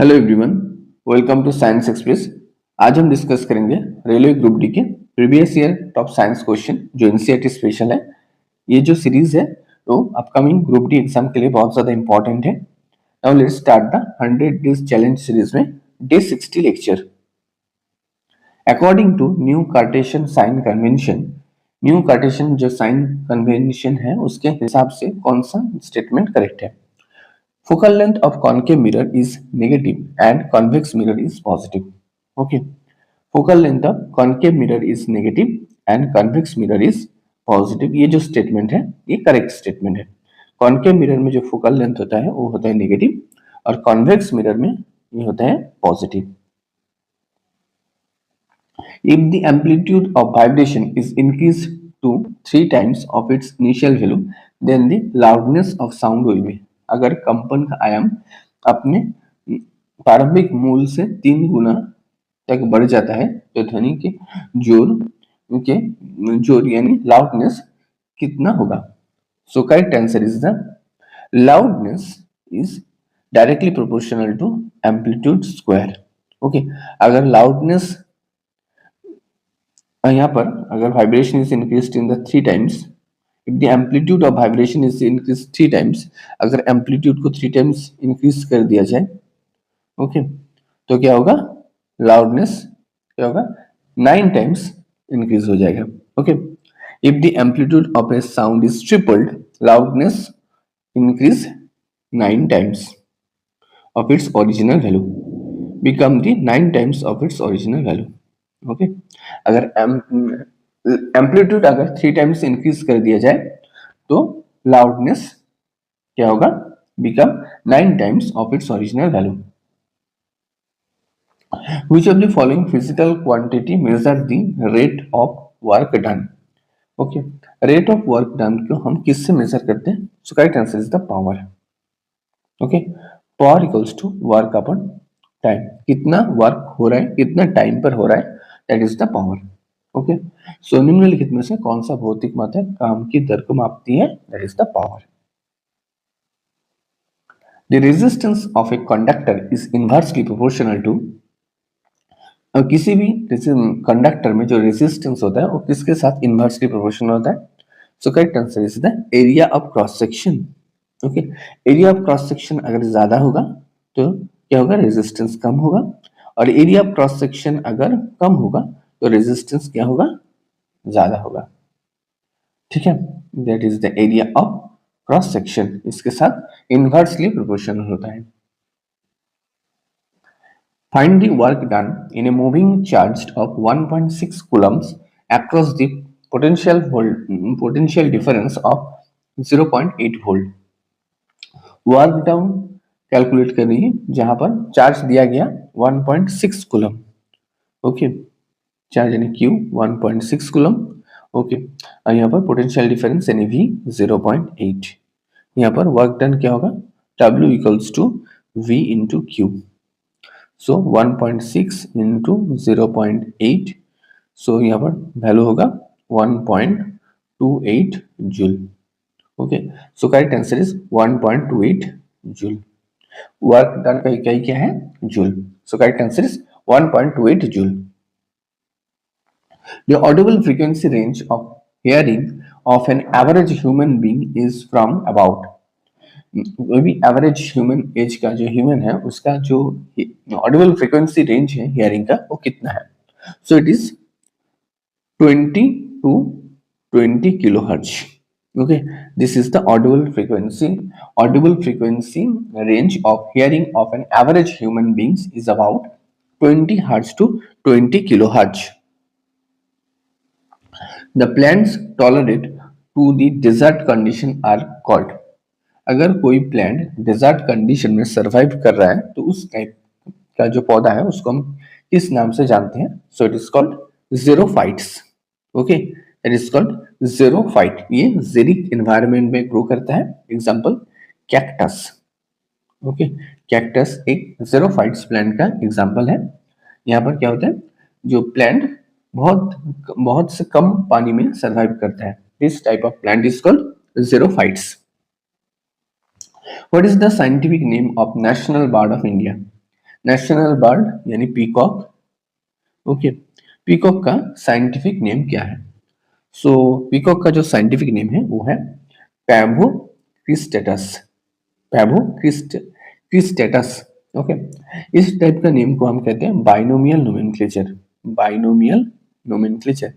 Hello everyone, welcome to science express. आज हम discuss करेंगे रेलवे ग्रुप डी के previous year top science question जो एनसीईआरटी स्पेशल है। ये जो सीरीज है तो अपकमिंग ग्रुप डी एग्जाम के लिए बहुत ज्यादा इंपॉर्टेंट है। Now let's start the 100 days challenge series में day 60 lecture. According to new Cartesian sign convention, new Cartesian जो साइन कन्वेंशन है उसके हिसाब से कौन सा स्टेटमेंट करेक्ट है। Focal length of concave mirror is negative and convex mirror is positive. Okay. Focal length of concave mirror is negative and convex mirror is positive. ये जो स्टेटमेंट है ये करेक्ट स्टेटमेंट है। कॉन्केव मिरर में जो focal length होता है वो होता है नेगेटिव और कॉन्वेक्स मिरर में ये होता है positive. If the amplitude of vibration is increased to 3 times of its initial value, then the loudness of sound will be। अगर कंपन का आयाम अपने प्रारंभिक मूल से 3 गुना तक बढ़ जाता है तो ध्वनि के जोर यानी लाउडनेस कितना होगा। So correct answer is the loudness is directly proportional to amplitude square. Okay, अगर लाउडनेस यहाँ पर अगर vibration is increased in the 3 times, if the amplitude of vibration is increase 3 times, अगर एम्पलीट्यूड को 3 टाइम्स इंक्रीज कर दिया जाए okay तो क्या होगा, लाउडनेस क्या होगा 9 टाइम्स इंक्रीज हो जाएगा। Okay, if the amplitude of A sound is tripled, loudness increase 9 times of its original value, become the 9 times of its original value। Okay, अगर एम्पलीट्यूड अगर 3 टाइम्स इंक्रीज कर दिया जाए तो लाउडनेस क्या होगा, become 9 times of its original value. Which of the following physical quantity measure the rate of work done? Okay, rate of work done को हम किससे मेजर करते हैं? So correct answer is the power. Okay, power equals to work upon time, कितना work हो रहा है कितना टाइम पर हो रहा है, that is the power. Okay, so निम्नलिखित में से कौन सा भौतिक मात्रा काम की दर को मापती है? That is the power. The resistance of a conductor is inversely proportional to, किसी भी कंडक्टर में जो रेजिस्टेंस होता है वो किसके साथ इनवर्सली प्रोपोर्शनल होता है? सो correct answer is the area of cross section. Okay, area of cross section अगर ज्यादा होगा तो क्या होगा, रेजिस्टेंस कम होगा, और एरिया ऑफ क्रॉस सेक्शन अगर कम होगा तो रेजिस्टेंस क्या होगा, ज्यादा होगा। ठीक है, that is the area of cross section, इसके साथ इनवर्सली प्रोपोर्शनल होता है। Find the work done in a moving charge of 1.6 coulombs across the potential difference of 0.8 volt। Work down calculate करनी है जहां पर चार्ज दिया गया 1.6 कूलम। ओके, चार्ज यानी Q 1.6 कूलम। ओके, और यहाँ पर पोटेंशियल डिफरेंस यानी V 0.8। यहाँ पर वर्क डन क्या होगा, W equals to V into Q। So 1.6 into 0.8, so यहाँ पर वैल्यू होगा 1.28 joule. Okay, so correct answer is 1.28 joule. Work done का इकाई क्या है, joule. So correct answer is 1.28 joule. The audible frequency range of hearing of an average human being is from about, कोई भी average human as का जो human है उसका जो ऑडिबल फ्रीक्वेंसी रेंज है हियरिंग का वो कितना है? सो it is 20 to 20 kilohertz। Okay, this is the audible frequency range of hearing of an average human beings is about 20 hertz to 20 kilohertz। The plants tolerate to the desert condition are called, अगर कोई plant desert condition में survive कर रहा है तो उस type का जो पौधा है उसको हम किस नाम से जानते हैं? So it is called xerophytes. Okay, it is called xerophyte. ये जेरिक एनवायरनमेंट में ग्रो करता है। Example cactus. ओके, कैक्टस एक ज़ेरोफाइट्स प्लांट का एग्जांपल है। यहाँ पर क्या होता है, जो प्लांट बहुत से कम पानी में सरवाइव करता है, this type of plant is called xerophytes. What is the scientific name of National Bird of India? National bird यानी पीकॉक। ओके, पीकॉक का साइंटिफिक नेम क्या है? सो पीकॉक का जो साइंटिफिक नेम है वो है Pavo cristatus. Pavo cristatus. Okay, इस टाइप का नेम को हम कहते हैं बाइनोमियल नोमेनक्लेचर। Binomial nomenclature.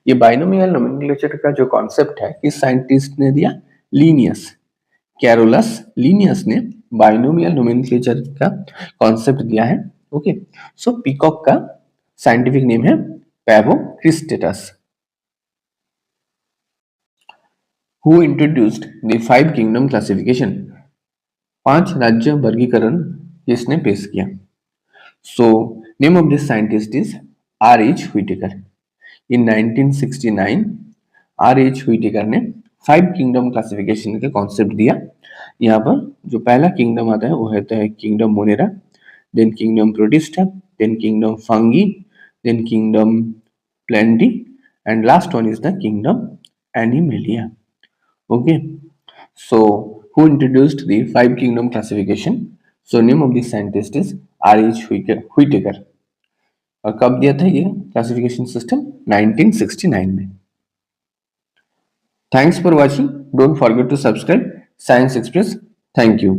ये बाइनोमियल नोमेनक्लेचर का जो कॉन्सेप्ट है किस साइंटिस्ट ने दिया? लीनियस, कैरोलस लीनियस ने बाइनोमियल नोमेनक्लेचर का कॉन्सेप्ट दिया है। ओके, सो पीकॉक का साइंटिफिक नेम है Pavo cristatus. Who introduced the 5 kingdom classification? 5 राज्य वर्गीकरण किसने पेश किया? So name of this scientist is are H Whittaker. In 1969 R H Whittaker ने 5 किंगडम क्लासिफिकेशन का कॉन्सेप्ट दिया। यहाँ पर जो पहला किंगडम आता है वो होता है kingdom Monera, then kingdom Protista, then kingdom Fungi, then kingdom Plantae and last one is the kingdom Animalia. Okay, so who introduced the 5 kingdom classification? So name of the scientist is R.H. Whittaker। और कब दिया था ये classification system? 1969 में। Thanks for watching. Don't forget to subscribe Science Express. Thank you.